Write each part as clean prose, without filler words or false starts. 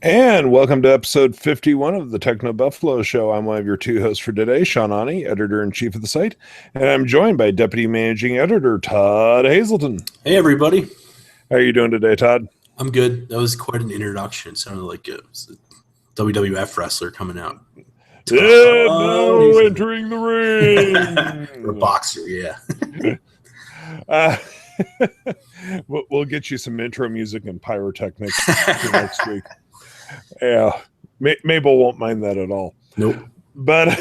And welcome to episode 51 of the TechnoBuffalo Show. I'm one of your two hosts for today, Sean Ani, editor-in-chief of the site, and I'm joined by Deputy Managing Editor Todd Hazelton. Hey, everybody. How are you doing today, Todd? I'm good. That was quite an introduction. It sounded like it was a WWF wrestler coming out. No, entering the ring. Or a boxer, yeah. We'll get you some intro music and pyrotechnics for next week. Yeah, Mabel won't mind that at all. Nope. But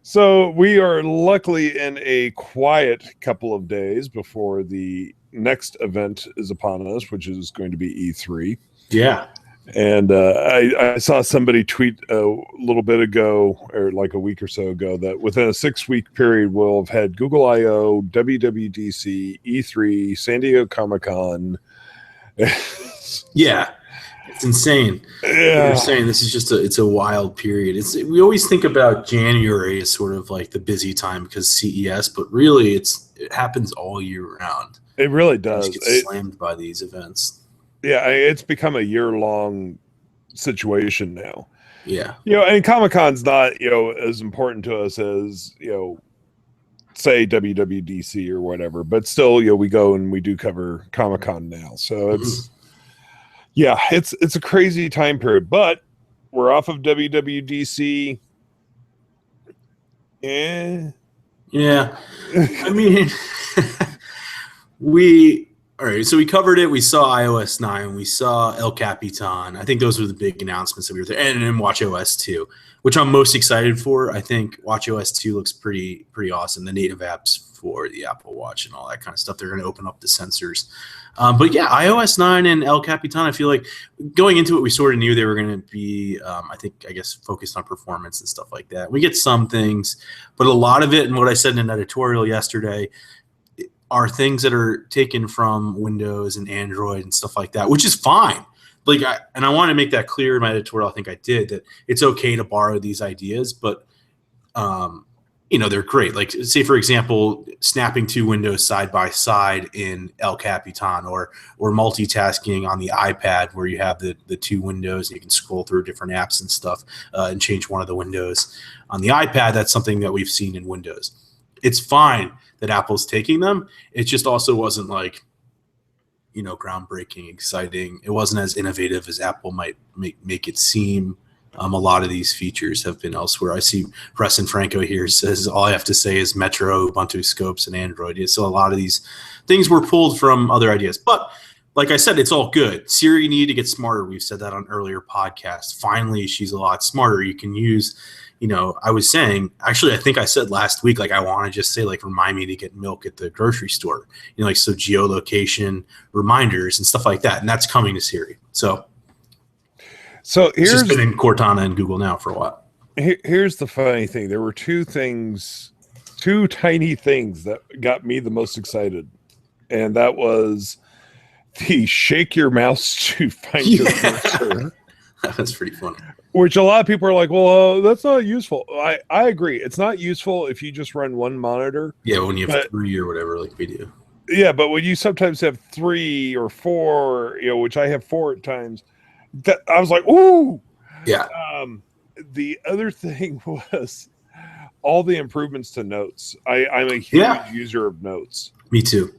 so we are luckily in a quiet couple of days before the next event is upon us, which is going to be E3. Yeah. And I saw somebody tweet a little bit ago, or like a week or so ago, that within a 6-week period, we'll have had Google I/O, WWDC, E3, San Diego Comic-Con. Yeah. It's insane. Yeah. You're saying this is just it's a wild period. We always think about January as sort of like the busy time because CES, but really it happens all year round. It really does. You just get slammed by these events. Yeah, it's become a year-long situation now. Yeah. And Comic-Con's not, as important to us as, say WWDC or whatever, but still, we go and we do cover Comic-Con now. So it's it's a crazy time period, but we're off of WWDC. Yeah. I mean, all right, so we covered it. We saw iOS 9. We saw El Capitan. I think those were the big announcements that we were there. And then watchOS 2, which I'm most excited for. I think watchOS 2 looks pretty awesome. The native apps for the Apple Watch and all that kind of stuff. They're going to open up the sensors. But yeah, iOS 9 and El Capitan, I feel like going into it, we sort of knew they were going to be, I guess, focused on performance and stuff like that. We get some things, but a lot of it, and what I said in an editorial yesterday, are things that are taken from Windows and Android and stuff like that, which is fine. I want to make that clear in my editorial. I think I did that it's okay to borrow these ideas, but they're great. Like, say for example, snapping two windows side by side in El Capitan, or multitasking on the iPad where you have the two windows and you can scroll through different apps and stuff and change one of the windows on the iPad. That's something that we've seen in Windows. It's fine that Apple's taking them. It just also wasn't like, groundbreaking, exciting. It wasn't as innovative as Apple might make it seem. A lot of these features have been elsewhere. I see Preston Franco here says all I have to say is Metro, Ubuntu Scopes, and Android. So a lot of these things were pulled from other ideas. But like I said, it's all good. Siri needed to get smarter. We've said that on earlier podcasts. Finally, she's a lot smarter. You can use, I was saying, actually, I think I said last week, I want to just say, remind me to get milk at the grocery store. So geolocation reminders and stuff like that. And that's coming to Siri. So it's just been in Cortana and Google now for a while. Here's the funny thing. There were two tiny things that got me the most excited. And that was the shake your mouse to find your cursor. That's pretty funny. Which a lot of people are like, well, that's not useful. I agree. It's not useful if you just run one monitor. Yeah, when you have 3 or whatever, like we do. Yeah, but when you sometimes have 3 or 4, which I have 4 at times, that I was like, ooh. Yeah. The other thing was all the improvements to Notes. I'm a huge user of Notes. Me too.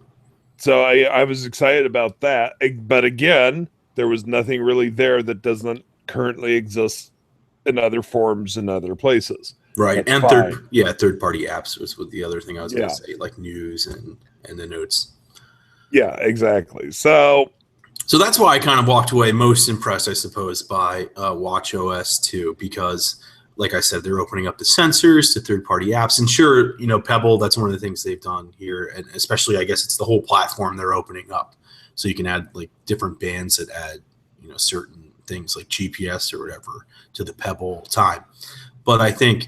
So I was excited about that. But again, there was nothing really there that doesn't currently exist in other forms in other places. Right. That's and third-party apps was the other thing I was going to say, like news and the Notes. Yeah, exactly. So that's why I kind of walked away most impressed, I suppose, by watchOS 2, because, like I said, they're opening up the sensors to third-party apps. And sure, Pebble, that's one of the things they've done here. And especially, I guess, it's the whole platform they're opening up. So you can add, different bands that add, certain things like GPS or whatever to the Pebble time. But I think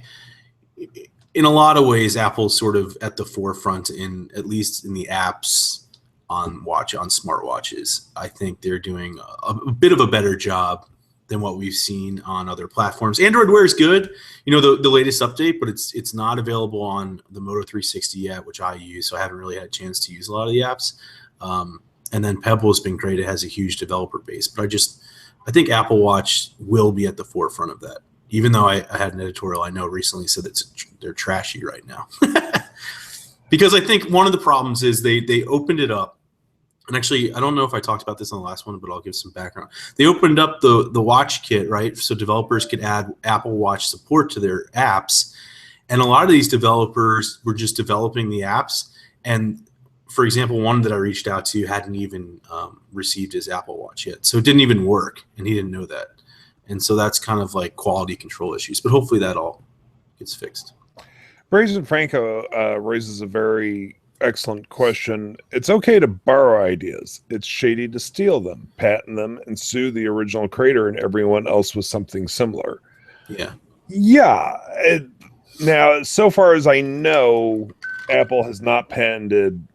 in a lot of ways, Apple's sort of at the forefront at least in the apps on smartwatches. I think they're doing a bit of a better job than what we've seen on other platforms. Android Wear is good, the latest update, but it's not available on the Moto 360 yet, which I use, so I haven't really had a chance to use a lot of the apps. And then Pebble has been great. It has a huge developer base, but I think Apple Watch will be at the forefront of that. Even though I had an editorial I know recently said that they're trashy right now. Because I think one of the problems is they opened it up. And actually, I don't know if I talked about this on the last one, but I'll give some background. They opened up the watch kit, right? So developers could add Apple Watch support to their apps. And a lot of these developers were just developing the apps. And for example, one that I reached out to hadn't even received his Apple Watch yet. So it didn't even work, and he didn't know that. And so that's kind of like quality control issues. But hopefully that all gets fixed. Brazen Franco raises a very excellent question. It's okay to borrow ideas. It's shady to steal them, patent them, and sue the original creator and everyone else with something similar. Yeah. Yeah. Now, so far as I know, Apple has not patented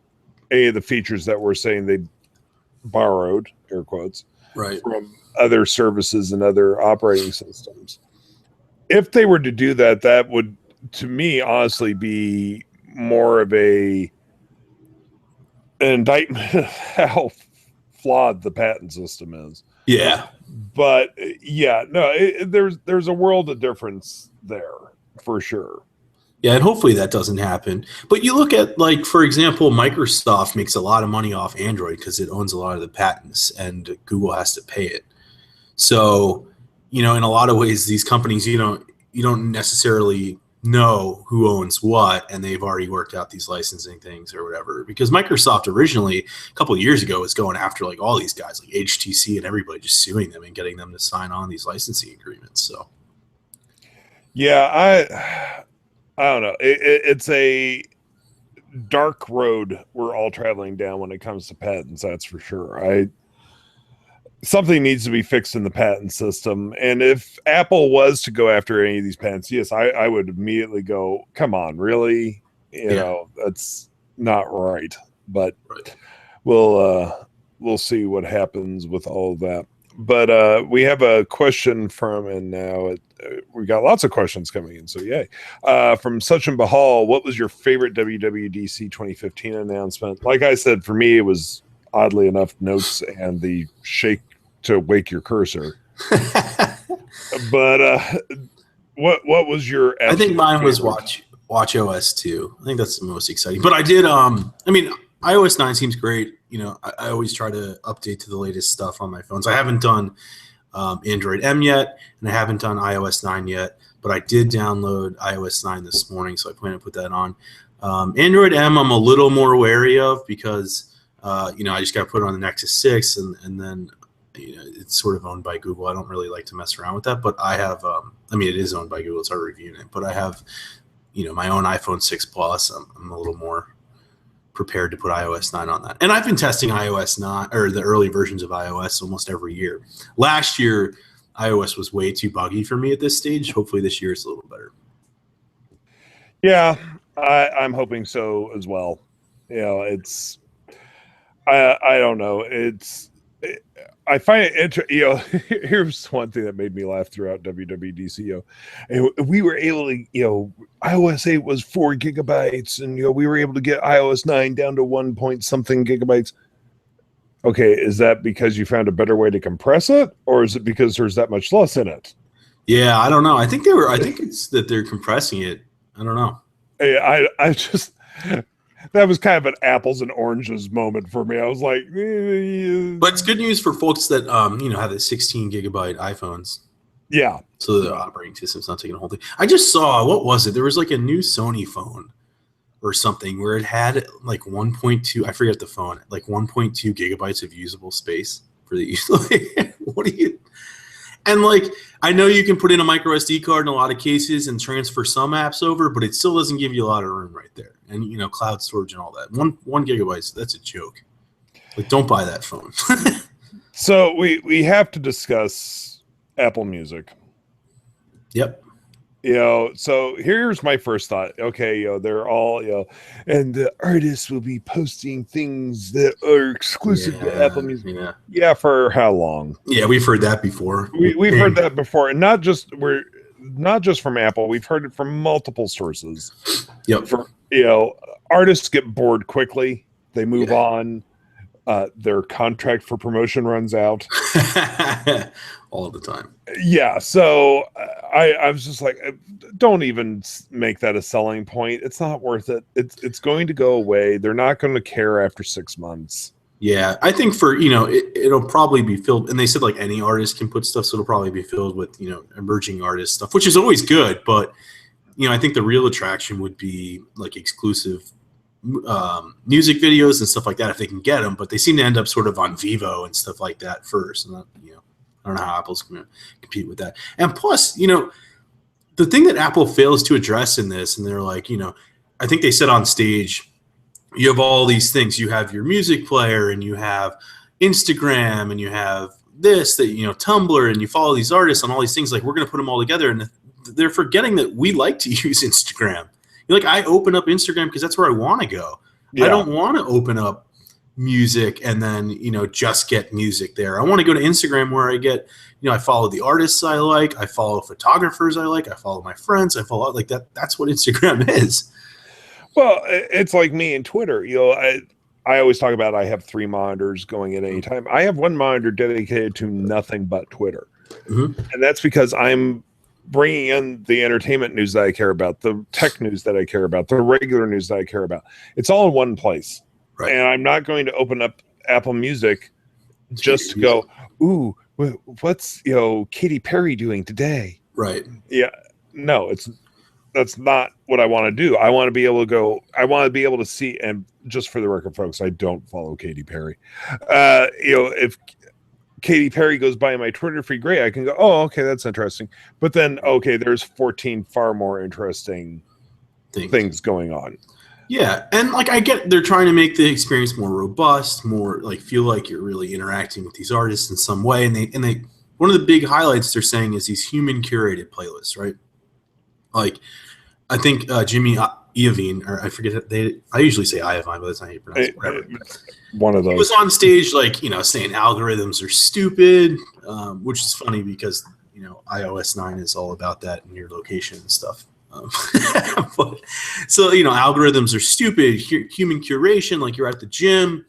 any of the features that we're saying they borrowed, air quotes, right, from other services and other operating systems. If they were to do that, that would, to me, honestly, be more of an indictment of how flawed the patent system is. Yeah. But yeah, no, there's a world of difference there for sure. Yeah, and hopefully that doesn't happen. But you look at, like, for example, Microsoft makes a lot of money off Android because it owns a lot of the patents, and Google has to pay it. So, in a lot of ways, these companies, you don't necessarily know who owns what, and they've already worked out these licensing things or whatever. Because Microsoft originally, a couple of years ago, was going after like all these guys, like HTC and everybody, just suing them and getting them to sign on these licensing agreements. So, yeah, I don't know. It's a dark road we're all traveling down when it comes to patents. That's for sure. Something needs to be fixed in the patent system. And if Apple was to go after any of these patents, yes, I would immediately go, come on, really? You know, that's not right. But we'll see what happens with all of that. But we have a question from, and now we got lots of questions coming in, so yay. From Sachin Bahal, what was your favorite WWDC 2015 announcement? Like I said, for me, it was oddly enough notes and the shake to wake your cursor. But what was your? I think mine was watchOS 2. I think that's the most exciting. But I did. iOS 9 seems great. I always try to update to the latest stuff on my phones. I haven't done Android M yet, and I haven't done iOS 9 yet. But I did download iOS 9 this morning, so I plan to put that on. Android M, I'm a little more wary of because I just got to put it on the Nexus 6, and then it's sort of owned by Google. I don't really like to mess around with that, but I have. It is owned by Google. It's already reviewing it, but I have, my own iPhone 6 Plus. I'm a little more prepared to put iOS 9 on that. And I've been testing iOS 9 or the early versions of iOS almost every year. Last year, iOS was way too buggy for me at this stage. Hopefully this year is a little better. Yeah, I'm hoping so as well. I don't know. I find it here's one thing that made me laugh throughout WWDC. And we were able to, iOS 8 was 4 gigabytes, and we were able to get iOS 9 down to 1 point something gigabytes. Okay, is that because you found a better way to compress it, or is it because there's that much less in it? Yeah, I don't know. I think it's that they're compressing it. I don't know. I just that was kind of an apples and oranges moment for me. I was like, but it's good news for folks that have the 16 gigabyte iPhones. Yeah. So the operating system's not taking a whole thing. I just saw, what was it? There was like a new Sony phone or something where it had like 1.2, I forget the phone, like 1.2 gigabytes of usable space for the what do you? And like, I know you can put in a micro SD card in a lot of cases and transfer some apps over, but it still doesn't give you a lot of room right there. And cloud storage and all that. One gigabyte, that's a joke. Like, don't buy that phone. So we have to discuss Apple Music. Yep. So here's my first thought. Okay, they're all, and the artists will be posting things that are exclusive to Apple Music. Yeah, for how long? Yeah, we've heard that before. We've heard that before, and not just from Apple. We've heard it from multiple sources. Yep. Artists get bored quickly. They move on. their contract for promotion runs out all the time. Yeah, so I was just like, don't even make that a selling point. It's not worth it. It's going to go away. They're not going to care after 6 months. Yeah, I think for, it'll probably be filled, and they said like any artist can put stuff, so it'll probably be filled with, emerging artist stuff, which is always good, but, I think the real attraction would be like exclusive music videos and stuff like that if they can get them, but they seem to end up sort of on Vivo and stuff like that first, and that, I don't know how Apple's going to compete with that. And plus, the thing that Apple fails to address in this, and they're like, I think they said on stage, you have all these things. You have your music player, and you have Instagram, and you have this, that, Tumblr, and you follow these artists on all these things. Like, we're going to put them all together. And they're forgetting that we like to use Instagram. Like, I open up Instagram because that's where I want to go. Yeah. I don't want to open up music and then, just get music there. I want to go to Instagram where I get, I follow the artists I like. I follow photographers I like. I follow my friends. I follow like that. That's what Instagram is. Well, it's like me and Twitter. I always talk about I have 3 monitors going at any time. I have 1 monitor dedicated to nothing but Twitter. Mm-hmm. And that's because I'm bringing in the entertainment news that I care about, the tech news that I care about, the regular news that I care about. It's all in one place. Right. And I'm not going to open up Apple Music just to go, ooh, what's, Katy Perry doing today? Right. Yeah. No, that's not what I want to do. I want to be able to go, I want to be able to see, and just for the record, folks, I don't follow Katy Perry. If Katy Perry goes by my Twitter feed, great, I can go, oh, okay, that's interesting. But then, okay, there's 14 far more interesting things going on. Yeah, and like I get they're trying to make the experience more robust, more like feel like you're really interacting with these artists in some way. And they one of the big highlights they're saying is these human curated playlists, right? Like I think Jimmy Iovine, or I forget I usually say Iovine, but that's not how you pronounce it. Whatever. One of those. He was on stage like, saying algorithms are stupid, which is funny because, iOS 9 is all about that in your location and stuff. So, algorithms are stupid, human curation, like you're at the gym,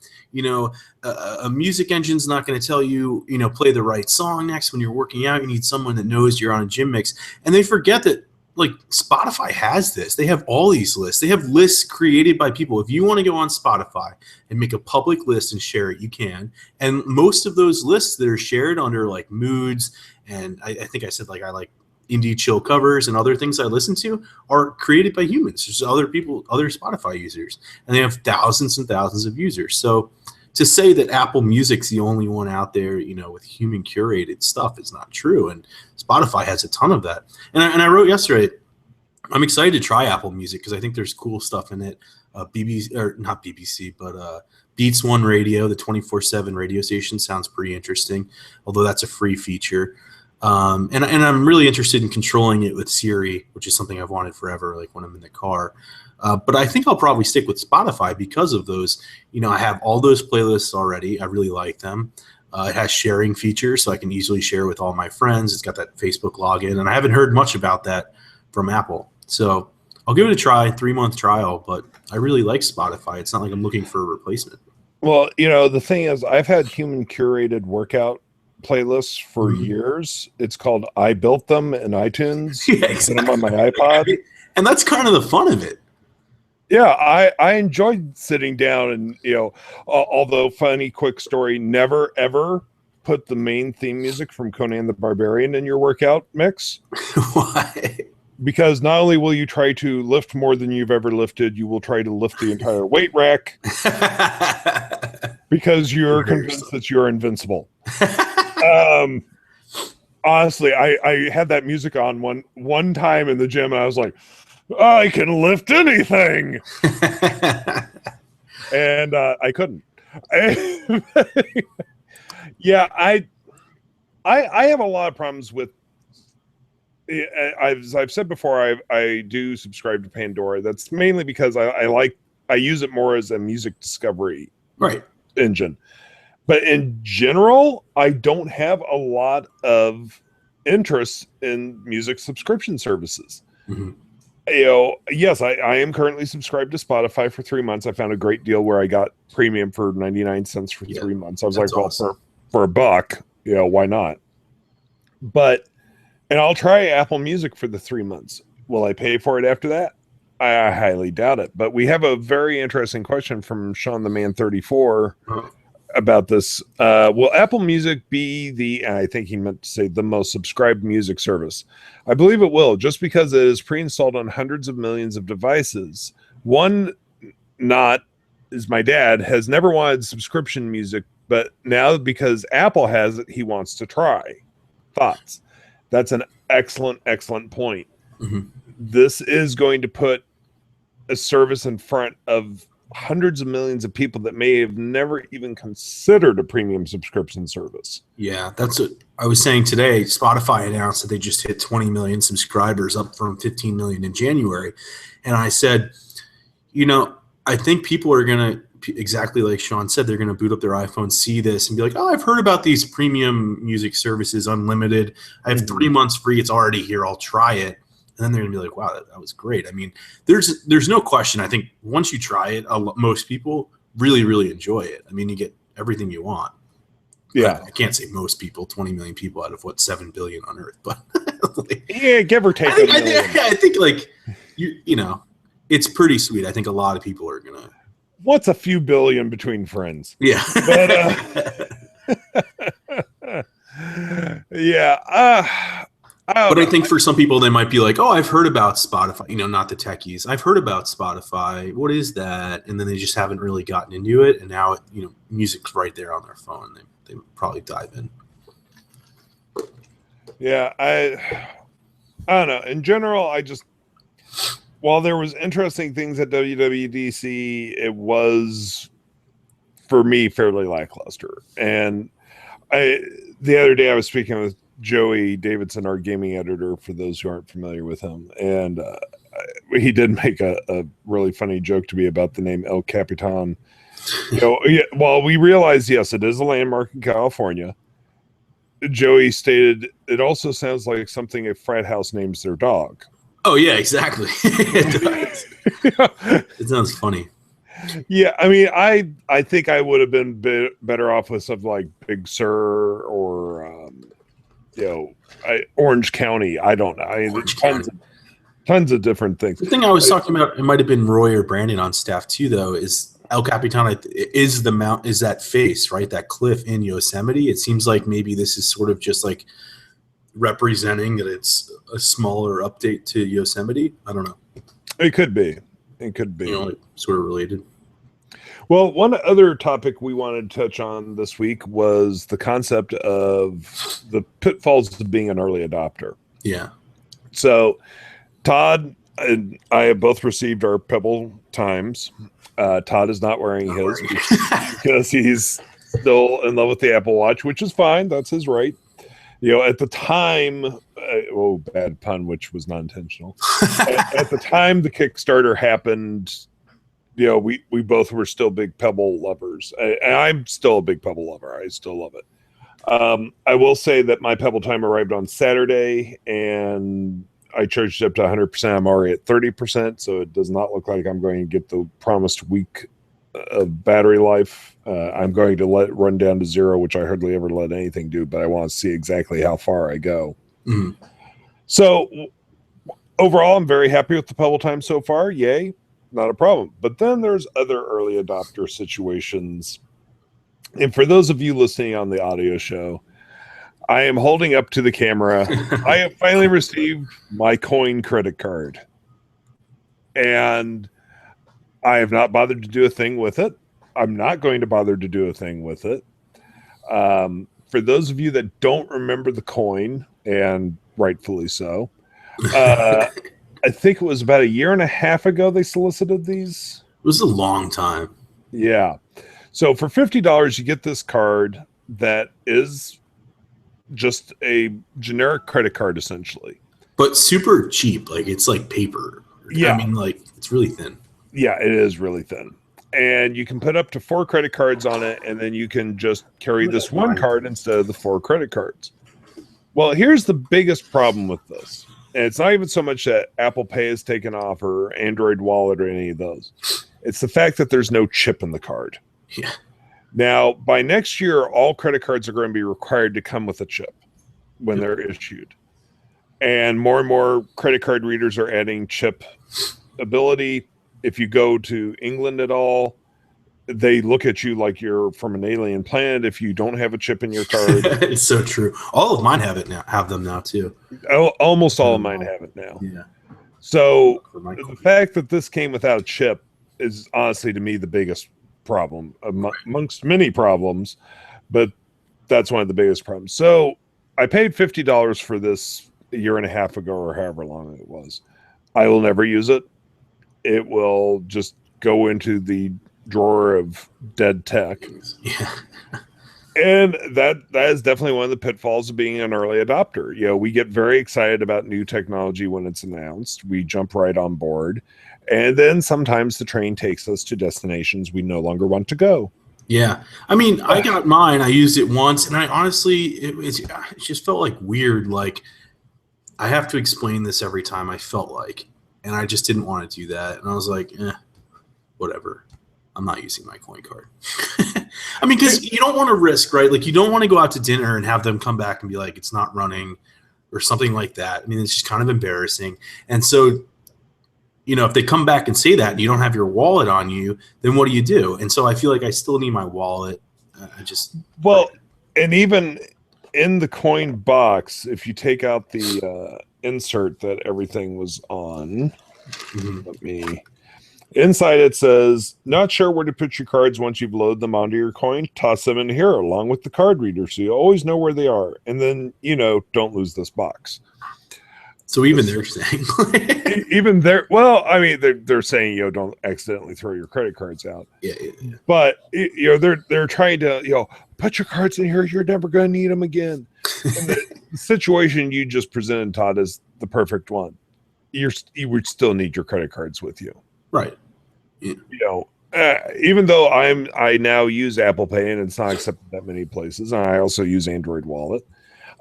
a music engine's not going to tell you, play the right song next when you're working out. You need someone that knows you're on a gym mix. And they forget that, like, Spotify has this. They have all these lists. They have lists created by people. If you want to go on Spotify and make a public list and share it, you can. And most of those lists that are shared under, like, moods, and I think I said, like, I like indie chill covers and other things I listen to are created by humans. There's other people, other Spotify users, and they have thousands and thousands of users. So to say that Apple Music's the only one out there, with human curated stuff is not true. And Spotify has a ton of that. And I wrote yesterday, I'm excited to try Apple Music because I think there's cool stuff in it. BBC, or not BBC, but Beats One Radio, the 24/7 radio station, sounds pretty interesting, although that's a free feature. And I'm really interested in controlling it with Siri, which is something I've wanted forever, like when I'm in the car. But I think I'll probably stick with Spotify because of those. I have all those playlists already. I really like them. It has sharing features, so I can easily share with all my friends. It's got that Facebook login, and I haven't heard much about that from Apple. So I'll give it a try, 3-month trial, but I really like Spotify. It's not like I'm looking for a replacement. Well, the thing is, I've had human curated workout playlists for years. It's called I Built Them in iTunes. Yeah, exactly. And I'm on my iPod. And that's kind of the fun of it. Yeah, I enjoyed sitting down and, although funny, quick story, never, ever put the main theme music from Conan the Barbarian in your workout mix. Why? Because not only will you try to lift more than you've ever lifted, you will try to lift the entire weight rack because you're convinced that you're invincible. Honestly, I had that music on one time in the gym, and I was like, I can lift anything. And I couldn't. Yeah, I have a lot of problems with, as I've said before, I do subscribe to Pandora. That's mainly because I use it more as a music discovery engine. But in general, I don't have a lot of interest in music subscription services. Mm-hmm. Yes, I am currently subscribed to Spotify for 3 months. I found a great deal where I got premium for 99 cents for 3 months. I was like, awesome. well, for $1, why not? And I'll try Apple Music for the 3 months. Will I pay for it after that? I highly doubt it. But we have a very interesting question from Sean the Man 34 about this. Will Apple Music be I think he meant to say the most subscribed music service? I believe it will, just because it is pre-installed on hundreds of millions of devices. One is my dad has never wanted subscription music, but now because Apple has it, he wants to try. Thoughts? That's an excellent point. Mm-hmm. This is going to put a service in front of hundreds of millions of people that may have never even considered a premium subscription service. Yeah, that's what I was saying today. Spotify announced that they just hit 20 million subscribers, up from 15 million in January. And I said, I think people are going to, exactly like Sean said, they're going to boot up their iPhone, see this, and be like, oh, I've heard about these premium music services, unlimited. I have 3 months free. It's already here. I'll try it. And then they're going to be like, wow, that was great. I mean, there's no question. I think once you try it, most people really, really enjoy it. I mean, you get everything you want. Yeah. I can't say most people, 20 million people out of 7 billion on Earth, but yeah, give or take. I think like, it's pretty sweet. I think a lot of people are going to. What's a few billion between friends? Yeah. But, yeah. But I think for some people, they might be like, oh, I've heard about Spotify, not the techies. I've heard about Spotify. What is that? And then they just haven't really gotten into it. And now, music's right there on their phone. They probably dive in. Yeah, I don't know. In general, while there was interesting things at WWDC, it was, for me, fairly lackluster. And the other day I was speaking with Joey Davidson, our gaming editor, for those who aren't familiar with him. And he did make a really funny joke to me about the name El Capitan. While we realize, yes, it is a landmark in California, Joey stated, it also sounds like something a frat house names their dog. Oh, yeah, exactly. It does. It sounds funny. Yeah, I mean, I think I would have been better off with something like Big Sur or Orange County. I don't know. I mean, tons of different things. The thing I was talking about, it might have been Roy or Brandon on staff too, though, is El Capitan is that face, right? That cliff in Yosemite. It seems like maybe this is sort of just like representing that it's a smaller update to Yosemite. I don't know. It could be. Sort of related. Well, one other topic we wanted to touch on this week was the concept of the pitfalls of being an early adopter. Yeah. So Todd and I have both received our Pebble Times. Todd is not wearing his because he's still in love with the Apple Watch, which is fine. That's his right. At the time, bad pun, which was not intentional. At the time the Kickstarter happened, we both were still big Pebble lovers. And I'm still a big Pebble lover. I still love it. I will say that my Pebble Time arrived on Saturday, and I charged it up to 100%. I'm already at 30%, so it does not look like I'm going to get the promised week of battery life. I'm going to let it run down to 0, which I hardly ever let anything do, but I want to see exactly how far I go. Mm-hmm. So overall, I'm very happy with the Pebble Time so far. Yay, not a problem. But then there's other early adopter situations. And for those of you listening on the audio show, I am holding up to the camera. I have finally received my coin credit card. And I have not bothered to do a thing with it. I'm not going to bother to do a thing with it. For those of you that don't remember the coin, and rightfully so, I think it was about a year and a half ago they solicited these. It was a long time. Yeah. So for $50, you get this card that is just a generic credit card, essentially. But super cheap. Like, it's like paper. Yeah. I mean, like, it's really thin. Yeah, it is really thin. And you can put up to 4 credit cards on it, and then you can just carry this one card instead of the 4 credit cards. Well, here's the biggest problem with this. And it's not even so much that Apple Pay has taken off or Android Wallet or any of those. It's the fact that there's no chip in the card. Yeah. Now, by next year, all credit cards are going to be required to come with a chip when they're issued. And more credit card readers are adding chip ability. If you go to England at all, they look at you like you're from an alien planet if you don't have a chip in your card. It's so true. All of mine have them now too. Almost all of mine have it now. Yeah. So the fact that this came without a chip is honestly to me the biggest problem amongst many problems, but that's one of the biggest problems. So I paid $50 for this a year and a half ago or however long it was. I will never use it. It will just go into the drawer of dead tech. Yeah. And that is definitely one of the pitfalls of being an early adopter. You know, we get very excited about new technology when it's announced. We jump right on board. And then sometimes the train takes us to destinations we no longer want to go. Yeah. I mean, I got mine. I used it once, and I honestly, it just felt like weird. Like, I have to explain this every time, I felt like. And I just didn't want to do that. And I was like, whatever. I'm not using my coin card. I mean, because you don't want to risk, right? Like, you don't want to go out to dinner and have them come back and be like, it's not running or something like that. I mean, it's just kind of embarrassing. And so, you know, if they come back and say that and you don't have your wallet on you, then what do you do? And so I feel like I still need my wallet. And even in the coin box, if you take out the insert that everything was on, inside it says, not sure where to put your cards once you've loaded them onto your coin, toss them in here along with the card reader so you always know where they are. And then, you know, don't lose this box. So even they're saying, well, I mean, they're saying, you know, don't accidentally throw your credit cards out. Yeah. But, you know, they're trying to, you know, put your cards in here. You're never going to need them again. And the situation you just presented, Todd, is the perfect one. You would still need your credit cards with you. Right. Yeah. You know, even though I now use Apple Pay and it's not accepted that many places, and I also use Android Wallet,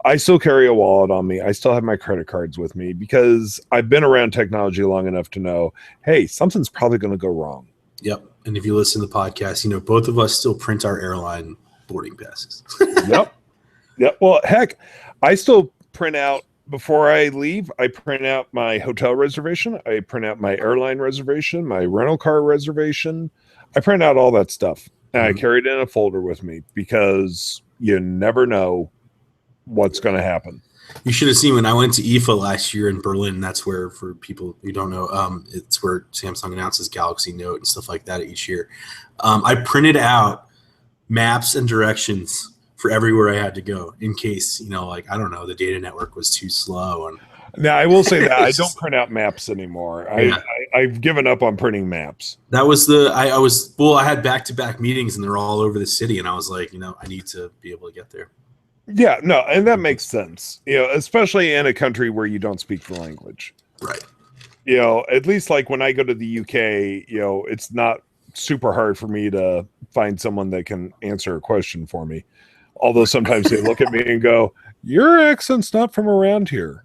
I still carry a wallet on me. I still have my credit cards with me because I've been around technology long enough to know, hey, something's probably going to go wrong. Yep. And if you listen to the podcast, you know, both of us still print our airline boarding passes. Yep. Well, heck, I still print out before I leave. I print out my hotel reservation. I print out my airline reservation, my rental car reservation. I print out all that stuff. And I carry it in a folder with me because you never know what's going to happen. You should have seen when I went to IFA last year in Berlin. That's where, for people who don't know, it's where Samsung announces Galaxy Note and stuff like that each year. I printed out maps and directions for everywhere I had to go in case, you know, like, I don't know, the data network was too slow. And now I will say that I don't print out maps anymore. Yeah. I've given up on printing maps. That was I had back-to-back meetings and they're all over the city. And I was like, you know, I need to be able to get there. Yeah, no, and that makes sense. You know, especially in a country where you don't speak the language. Right. You know, at least like when I go to the UK, you know, it's not super hard for me to find someone that can answer a question for me. Although sometimes they look at me and go, your accent's not from around here.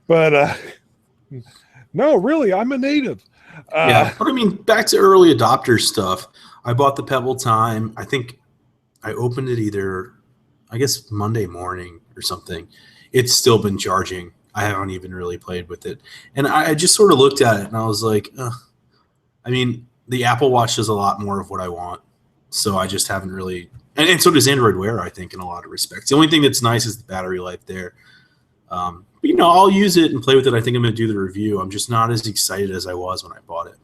But no, really, I'm a native. Yeah, but I mean, back to early adopter stuff. I bought the Pebble Time. I think I opened it either, I guess, Monday morning or something. It's still been charging. I haven't even really played with it. And I just sort of looked at it and I was like, I mean, the Apple Watch does a lot more of what I want. So I just haven't really, and so does Android Wear, I think, in a lot of respects. The only thing that's nice is the battery life there. But, you know, I'll use it and play with it. I think I'm going to do the review. I'm just not as excited as I was when I bought it.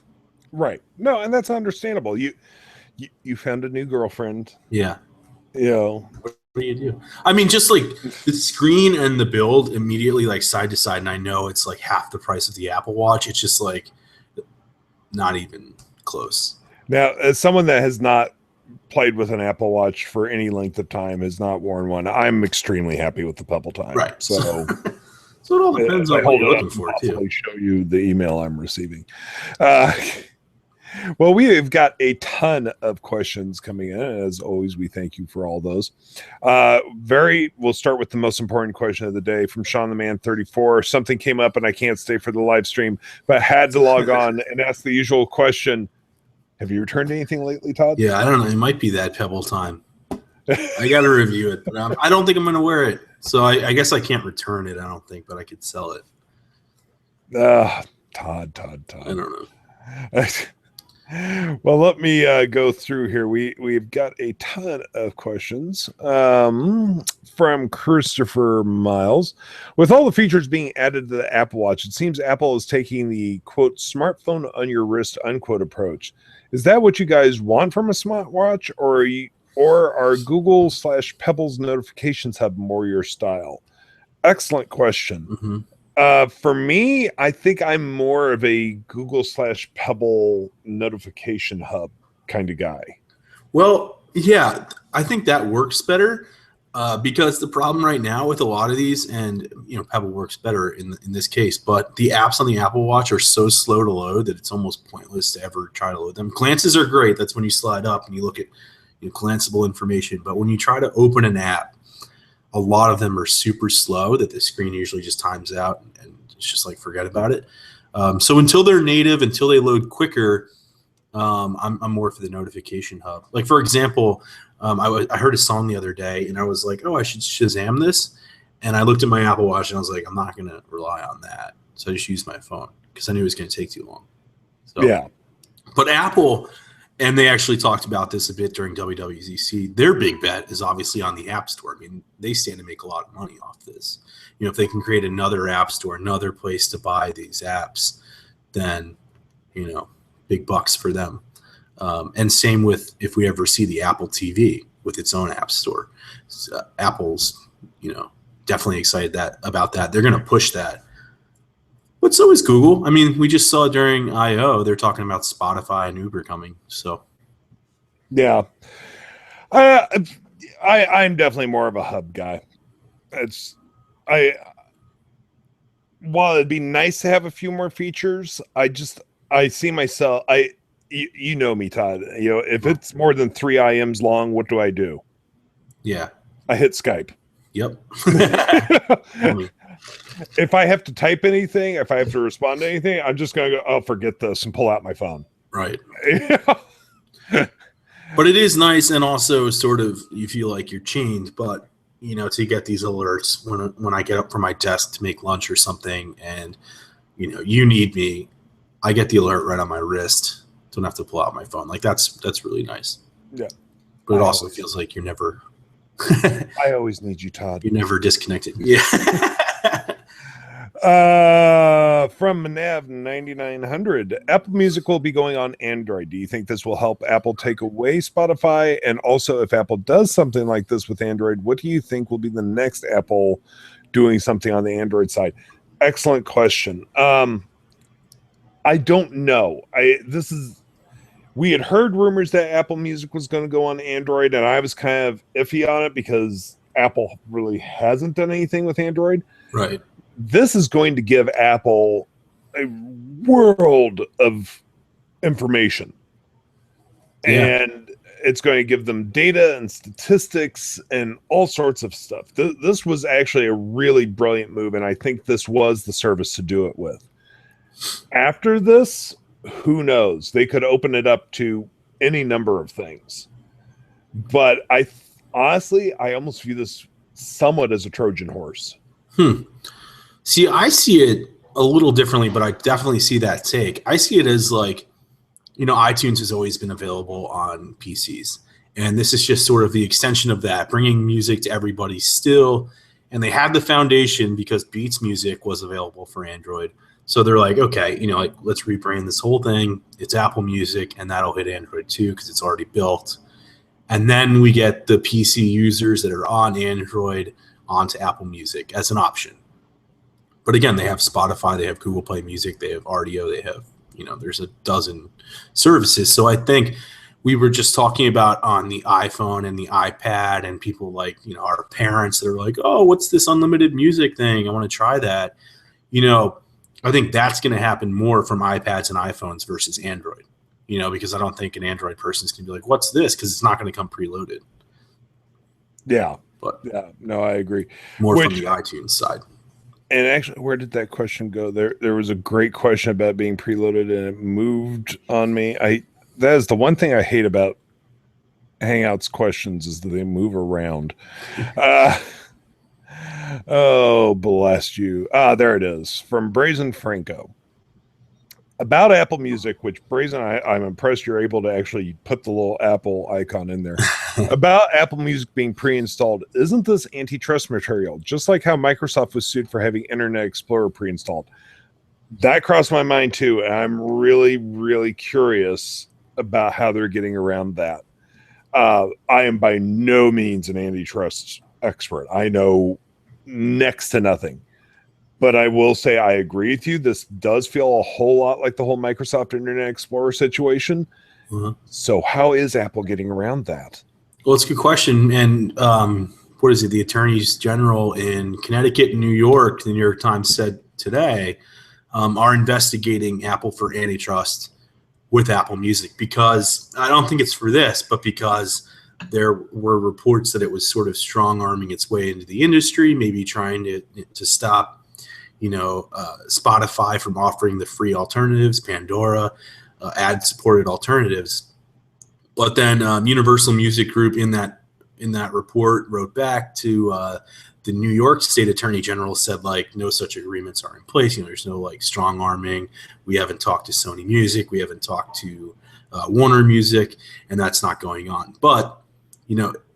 Right. No, and that's understandable. You found a new girlfriend. Yeah. You know. What do you do? I mean, just like the screen and the build immediately like side to side, and I know it's like half the price of the Apple Watch. It's just like not even close. Now, as someone that has not played with an Apple Watch for any length of time, has not worn one, I'm extremely happy with the Pebble Time. Right. So, so it all depends on what you're looking for, too. I'll show you the email I'm receiving. Well, we've got a ton of questions coming in. As always, we thank you for all those. We'll start with the most important question of the day from Sean the Man 34. Something came up and I can't stay for the live stream, but had to log on and ask the usual question. Have you returned anything lately, Todd? Yeah, I don't know. It might be that Pebble time. I got to review it, but I don't think I'm going to wear it. So I guess I can't return it, I don't think, but I could sell it. Todd. I don't know. Well, let me go through here. We've got a ton of questions from Christopher Miles. With all the features being added to the Apple Watch, it seems Apple is taking the, quote, smartphone on your wrist, unquote, approach. Is that what you guys want from a smartwatch, or are Google/Pebbles notifications hub more your style? Excellent question. Mm-hmm. For me, I think I'm more of a Google/Pebble notification hub kind of guy. Well, yeah, I think that works better because the problem right now with a lot of these, and Pebble works better in this case, but the apps on the Apple Watch are so slow to load that it's almost pointless to ever try to load them. Glances are great. That's when you slide up and you look at glanceable information. But when you try to open an app, a lot of them are super slow that the screen usually just times out and it's just like forget about it. So until they're native, until they load quicker, I'm more for the notification hub. Like, for example, I heard a song the other day and I was like, oh, I should Shazam this. And I looked at my Apple Watch and I was like, I'm not going to rely on that. So I just used my phone because I knew it was going to take too long. So, yeah. But Apple, and they actually talked about this a bit during WWDC, their big bet is obviously on the App Store. I mean, they stand to make a lot of money off this. If they can create another App Store, another place to buy these apps, then, big bucks for them. And same with if we ever see the Apple TV with its own App Store. Apple's, definitely excited about that. They're going to push that. But so is Google. I mean, we just saw during I/O, they're talking about Spotify and Uber coming. So, yeah, I'm definitely more of a hub guy. While it'd be nice to have a few more features, I see myself. You know me, Todd. If it's more than 3 IMs long, what do? Yeah, I hit Skype. Yep. If I have to type anything, if I have to respond to anything, I'm just going to go, oh, forget this and pull out my phone. Right. But it is nice. And also sort of, you feel like you're chained, but to get these alerts when I get up from my desk to make lunch or something and, you need me, I get the alert right on my wrist. Don't have to pull out my phone. Like that's really nice. Yeah. But it also feels like you're never, I always need you, Todd. You're never disconnected. Yeah. From Manav 9900, Apple Music will be going on Android. Do you think this will help Apple take away Spotify? And also, if Apple does something like this with Android, what do you think will be the next Apple doing something on the Android side? Excellent question. I don't know. We had heard rumors that Apple Music was going to go on Android, and I was kind of iffy on it because Apple really hasn't done anything with Android. Right. This is going to give Apple a world of information. Yeah. And it's going to give them data and statistics and all sorts of stuff. This was actually a really brilliant move, and I think this was the service to do it with. After this, who knows? They could open it up to any number of things. But honestly, I almost view this somewhat as a Trojan horse. See, I see it a little differently, but I definitely see that take. I see it as like, iTunes has always been available on PCs. And this is just sort of the extension of that, bringing music to everybody still. And they had the foundation because Beats Music was available for Android. So they're like, okay, let's rebrand this whole thing. It's Apple Music, and that'll hit Android too because it's already built. And then we get the PC users that are on Android onto Apple Music as an option. But again, they have Spotify, they have Google Play Music, they have RDO, they have, there's a dozen services. So I think we were just talking about on the iPhone and the iPad and people like, our parents that are like, oh, what's this unlimited music thing? I want to try that. I think that's going to happen more from iPads and iPhones versus Android. because I don't think an Android person's going to be like, what's this? Because it's not going to come preloaded. Yeah. But yeah, no, I agree. More from the iTunes side. And actually, where did that question go? There was a great question about being preloaded, and it moved on me. That is the one thing I hate about Hangouts questions is that they move around. Oh, bless you. There it is. From Brazen Franco. About Apple Music, which Brazen, I'm impressed you're able to actually put the little Apple icon in there. About Apple Music being pre-installed, isn't this antitrust material? Just like how Microsoft was sued for having Internet Explorer pre-installed. That crossed my mind too, and I'm really, really curious about how they're getting around that. I am by no means an antitrust expert. I know next to nothing. But I will say I agree with you. This does feel a whole lot like the whole Microsoft Internet Explorer situation. So how is Apple getting around that? Well, it's a good question. And what is it? The attorneys general in Connecticut and New York, the New York Times said today, are investigating Apple for antitrust with Apple Music, because I don't think it's for this, but because there were reports that it was sort of strong-arming its way into the industry, maybe trying to stop Spotify from offering the free alternatives, Pandora, ad-supported alternatives. But then Universal Music Group in that report wrote back to the New York State Attorney General, said like no such agreements are in place. There's no like strong arming. We haven't talked to Sony Music. We haven't talked to Warner Music, and that's not going on. But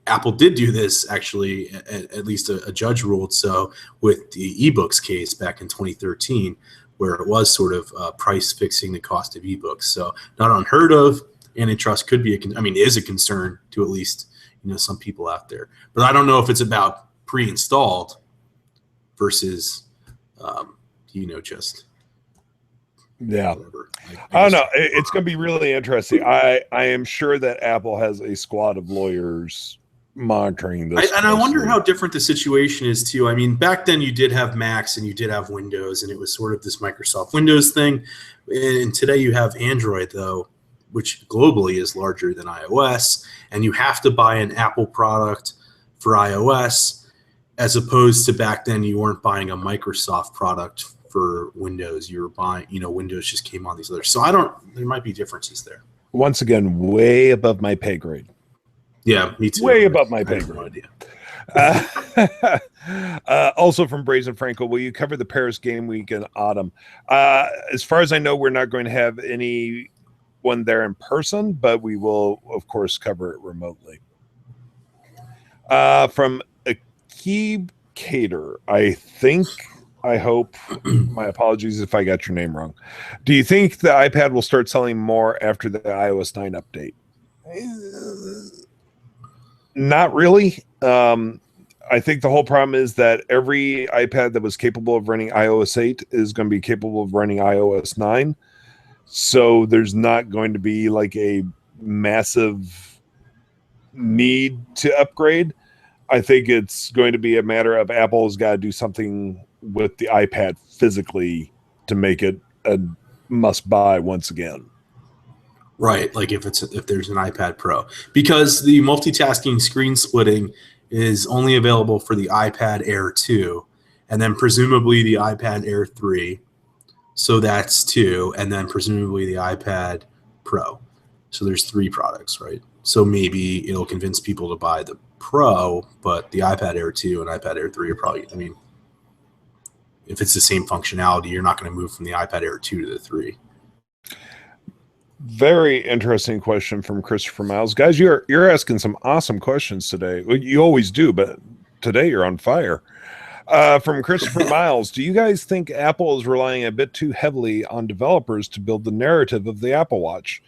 Apple did do this, actually, at least a judge ruled so with the ebooks case back in 2013, where it was sort of price fixing the cost of ebooks. So not unheard of. Antitrust could be is a concern to at least some people out there. But I don't know if it's about pre-installed versus just whatever. I don't know. It's going to be really interesting. I am sure that Apple has a squad of lawyers monitoring this. I wonder how different the situation is too. I mean, back then you did have Macs and you did have Windows, and it was sort of this Microsoft Windows thing. And today you have Android, though, which globally is larger than iOS, and you have to buy an Apple product for iOS, as opposed to back then you weren't buying a Microsoft product for Windows. You were buying, Windows just came on these others. So there might be differences there. Once again, way above my pay grade. Yeah, me too. Way above my pay grade. Also from Brazen Franco, will you cover the Paris Game Week in autumn? As far as I know, we're not going to have anyone there in person, but we will, of course, cover it remotely. From Akib Cater, I hope, my apologies if I got your name wrong. Do you think the iPad will start selling more after the iOS 9 update? Not really. I think the whole problem is that every iPad that was capable of running iOS 8 is going to be capable of running iOS 9. So there's not going to be like a massive need to upgrade. I think it's going to be a matter of Apple's got to do something with the iPad physically to make it a must-buy once again. Right, like if there's an iPad Pro, because the multitasking screen splitting is only available for the iPad Air 2, and then presumably the iPad Air 3. So that's 2, and then presumably the iPad Pro. So there's 3 products, right? So maybe it'll convince people to buy the Pro, but the iPad Air 2 and iPad Air 3 are probably, if it's the same functionality, you're not going to move from the iPad Air 2 to the 3. Very interesting question from Christopher Miles. Guys, you're asking some awesome questions today. Well, you always do, but today you're on fire. From Christopher Miles, do you guys think Apple is relying a bit too heavily on developers to build the narrative of the Apple Watch?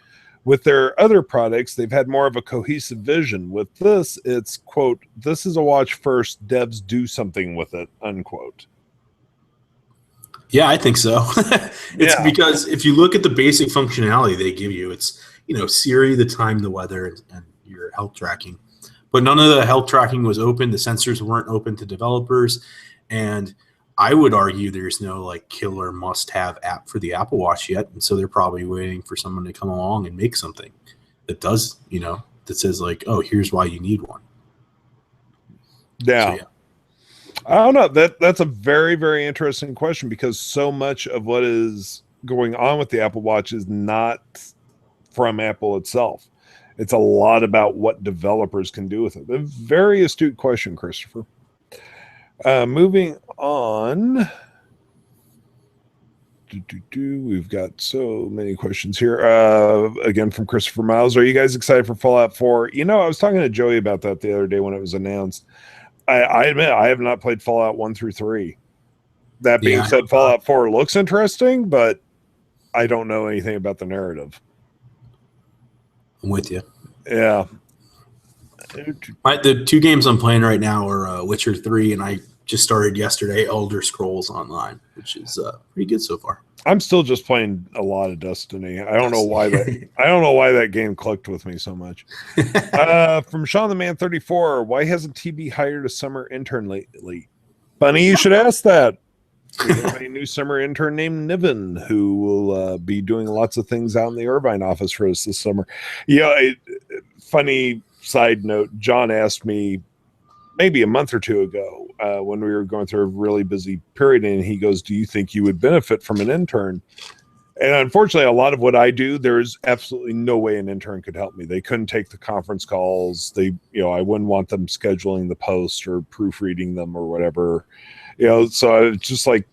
With their other products, they've had more of a cohesive vision. With this, it's, quote, this is a watch first, devs do something with it, unquote. Yeah, I think so. Because if you look at the basic functionality they give you, it's, Siri, the time, the weather, and your health tracking. But none of the health tracking was open. The sensors weren't open to developers. And I would argue there's no like killer must-have app for the Apple Watch yet, and so they're probably waiting for someone to come along and make something that does, that says like, oh, here's why you need one. Yeah. So, yeah. I don't know. That's a very, very interesting question, because so much of what is going on with the Apple Watch is not from Apple itself. It's a lot about what developers can do with it. A very astute question, Christopher. Moving on. We've got so many questions here. Again, from Christopher Miles. Are you guys excited for Fallout 4? I was talking to Joey about that the other day when it was announced. I admit I have not played Fallout 1 through 3. That being said, Fallout 4 looks interesting, but I don't know anything about the narrative. I'm with you. Yeah. The 2 games I'm playing right now are Witcher 3, and I just started yesterday Elder Scrolls Online, which is pretty good so far. I'm still just playing a lot of Destiny. I don't know why that game clicked with me so much. From Sean the Man 34, why hasn't TB hired a summer intern lately? Funny you should ask that. We have a new summer intern named Niven who will be doing lots of things out in the Irvine office for us this summer. Funny side note, John asked me maybe a month or two ago when we were going through a really busy period, and he goes, do you think you would benefit from an intern? And unfortunately, a lot of what I do, there's absolutely no way an intern could help me. They couldn't take the conference calls. I wouldn't want them scheduling the post or proofreading them or whatever. So I was just like,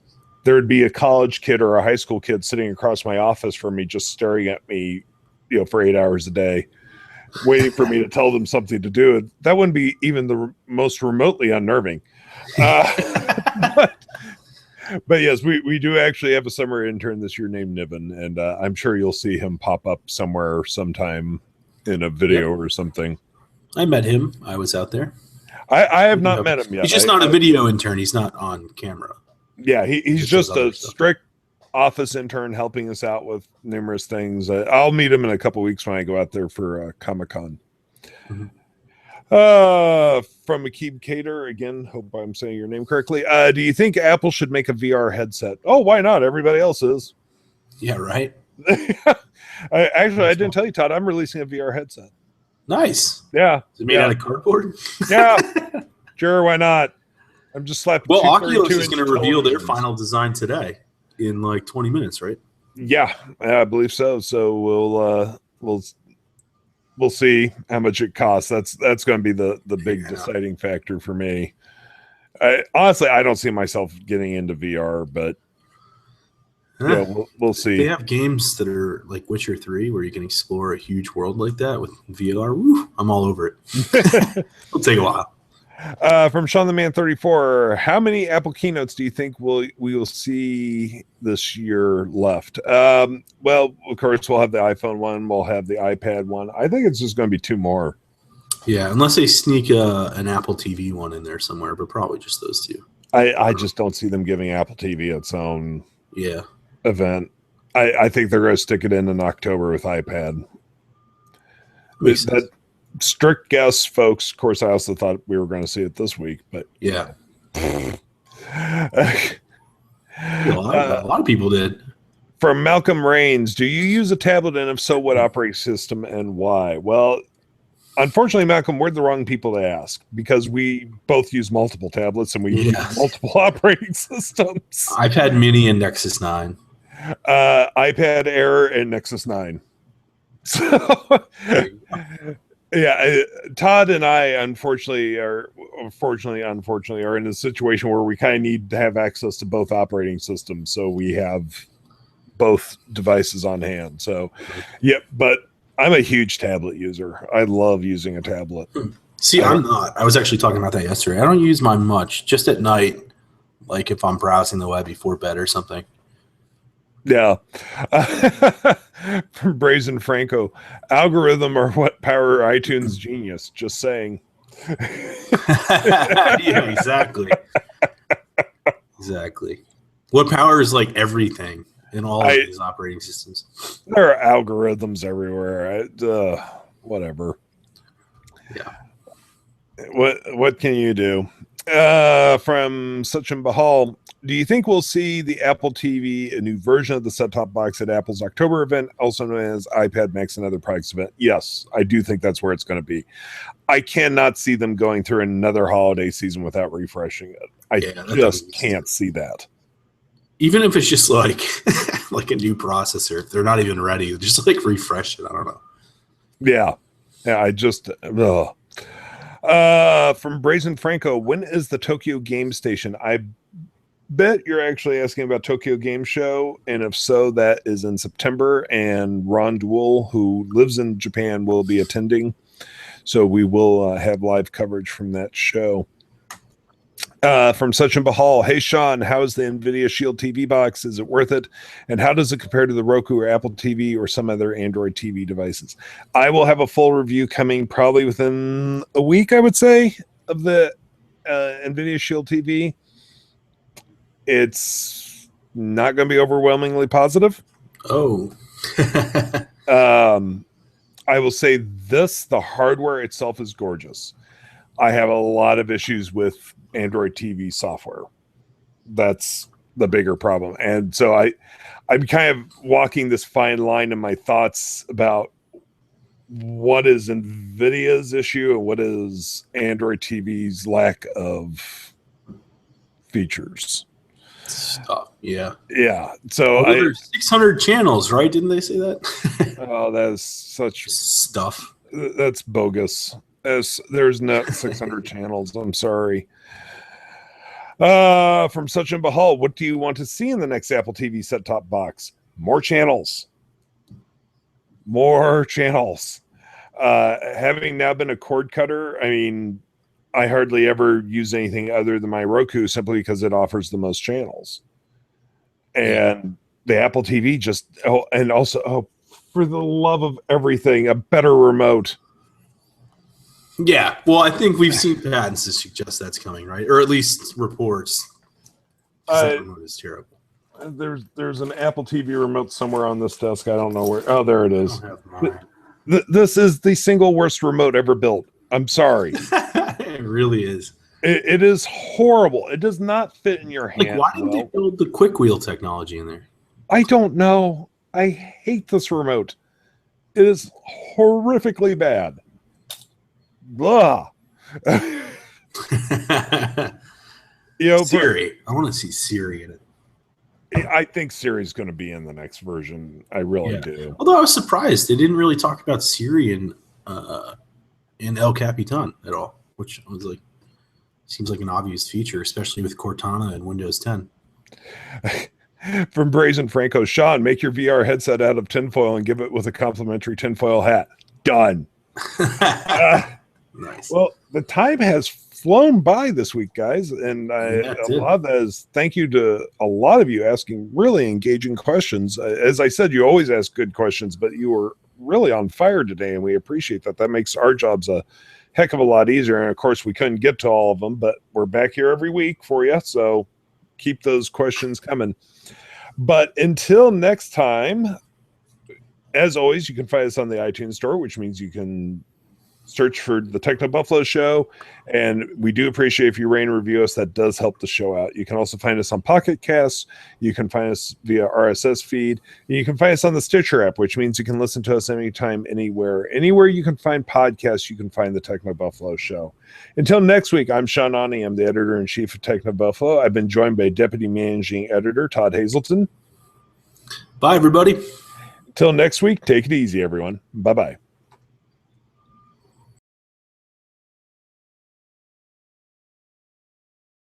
there'd be a college kid or a high school kid sitting across my office from me, just staring at me, for 8 hours a day, waiting for me to tell them something to do. That wouldn't be even the most remotely unnerving. But yes, we do actually have a summer intern this year named Niven, and I'm sure you'll see him pop up somewhere sometime in a video or something. I met him. I was out there. I have not met him yet. He's just not a video intern. He's not on camera. Yeah, he's just a strict office intern helping us out with numerous things. I'll meet him in a couple weeks when I go out there for Comic-Con. Mm-hmm. From Akib Cater, again, hope I'm saying your name correctly. Do you think Apple should make a VR headset? Oh, why not? Everybody else is. Yeah, right. I didn't tell you, Todd. I'm releasing a VR headset. Nice. Yeah. Is it made out of cardboard? Yeah. Sure, why not? I'm just slapping. Well, Oculus is going to reveal their final design today in like 20 minutes, right? Yeah, I believe so. So we'll see how much it costs. That's going to be the big deciding factor for me. Honestly, I don't see myself getting into VR, but we'll see. They have games that are like Witcher 3 where you can explore a huge world like that with VR. Woo, I'm all over it. It'll take a while. From Sean the Man 34, how many Apple keynotes do you think we will see this year left? Well, of course, we'll have the iPhone one, we'll have the iPad one. I think it's just going to be 2 more. Yeah, unless they sneak an Apple TV one in there somewhere, but probably just those 2. I just don't see them giving Apple TV its own event. I think they're going to stick it in October with iPad. That strict guess, folks. Of course, I also thought we were going to see it this week, but yeah. A lot of people did. From Malcolm Rains, do you use a tablet, and if so, what operating system and why? Well, unfortunately, Malcolm, we're the wrong people to ask, because we both use multiple tablets and we use multiple operating systems. iPad Mini and Nexus 9. iPad Air and Nexus 9. So yeah, Todd and I unfortunately are in a situation where we kind of need to have access to both operating systems, so we have both devices on hand. So but I'm a huge tablet user. I love using a tablet. See, I'm not. I was actually talking about that yesterday. I don't use mine much, just at night, like if I'm browsing the web before bed or something. Yeah. From Brazen Franco, algorithm are what power iTunes genius. Just saying. Yeah, exactly. Exactly. What powers like everything in all of these operating systems? There are algorithms everywhere. Whatever. Yeah. What can you do? From Sachin Bahal, do you think we'll see the Apple TV, a new version of the set-top box at Apple's October event, also known as iPad Max and other products event? Yes, I do think that's where it's going to be. I cannot see them going through another holiday season without refreshing it. I just can't see that. Even if it's just like like a new processor, if they're not even ready, just like refresh it. I don't know. Yeah, I just from Brazen Franco, when is the Tokyo Game Station? I bet you're actually asking about Tokyo Game Show, and if so, that is in September, and Ron Duell, who lives in Japan, will be attending, so we will have live coverage from that show. From Sachin Bahal, hey Sean, how is the NVIDIA Shield TV box? Is it worth it? And how does it compare to the Roku or Apple TV or some other Android TV devices? I will have a full review coming probably within a week, I would say, of the NVIDIA Shield TV. It's not going to be overwhelmingly positive. Oh. I will say this, the hardware itself is gorgeous. I have a lot of issues with Android TV software. That's the bigger problem. And so I'm kind of walking this fine line in my thoughts about what is NVIDIA's issue and what is Android TV's lack of features. Stuff. Yeah. Yeah. So there's 600 channels, right? Didn't they say that? Oh, that is such stuff. That's bogus. There's not 600 channels. I'm sorry. From Sachin Bahal, what do you want to see in the next Apple TV set-top box? More channels. More channels. Having now been a cord cutter, I mean, I hardly ever use anything other than my Roku simply because it offers the most channels. And the Apple TV and also, for the love of everything, a better remote. Yeah, well, I think we've seen patents to suggest that's coming, right? Or at least reports. That remote is terrible. There's an Apple TV remote somewhere on this desk. I don't know where. Oh, there it is. This is the single worst remote ever built. I'm sorry. It really is. It is horrible. It does not fit in your hand. Like, why didn't they build the quick wheel technology in there? I don't know. I hate this remote. It is horrifically bad. Blah. Siri. I want to see Siri in it. I think Siri's going to be in the next version. I really do. Although I was surprised they didn't really talk about Siri in El Capitan at all, which I was like, seems like an obvious feature, especially with Cortana and Windows 10. From Brazen Franco, Sean, make your VR headset out of tinfoil and give it with a complimentary tinfoil hat. Done. Nice. Well, the time has flown by this week, guys, and a lot of that is thank you to a lot of you asking really engaging questions. As I said, you always ask good questions, but you were really on fire today, and we appreciate that. That makes our jobs a heck of a lot easier. And of course, we couldn't get to all of them, but we're back here every week for you, so keep those questions coming. But until next time, as always, you can find us on the iTunes Store, which means you can search for the TechnoBuffalo Show, and we do appreciate if you rate and review us. That does help the show out. You can also find us on Pocket Casts. You can find us via RSS feed. And you can find us on the Stitcher app, which means you can listen to us anytime, anywhere. Anywhere you can find podcasts, you can find the TechnoBuffalo Show. Until next week, I'm Sean Ani. I'm the editor-in-chief of TechnoBuffalo. I've been joined by Deputy Managing Editor Todd Hazelton. Bye, everybody. Until next week, take it easy, everyone. Bye-bye.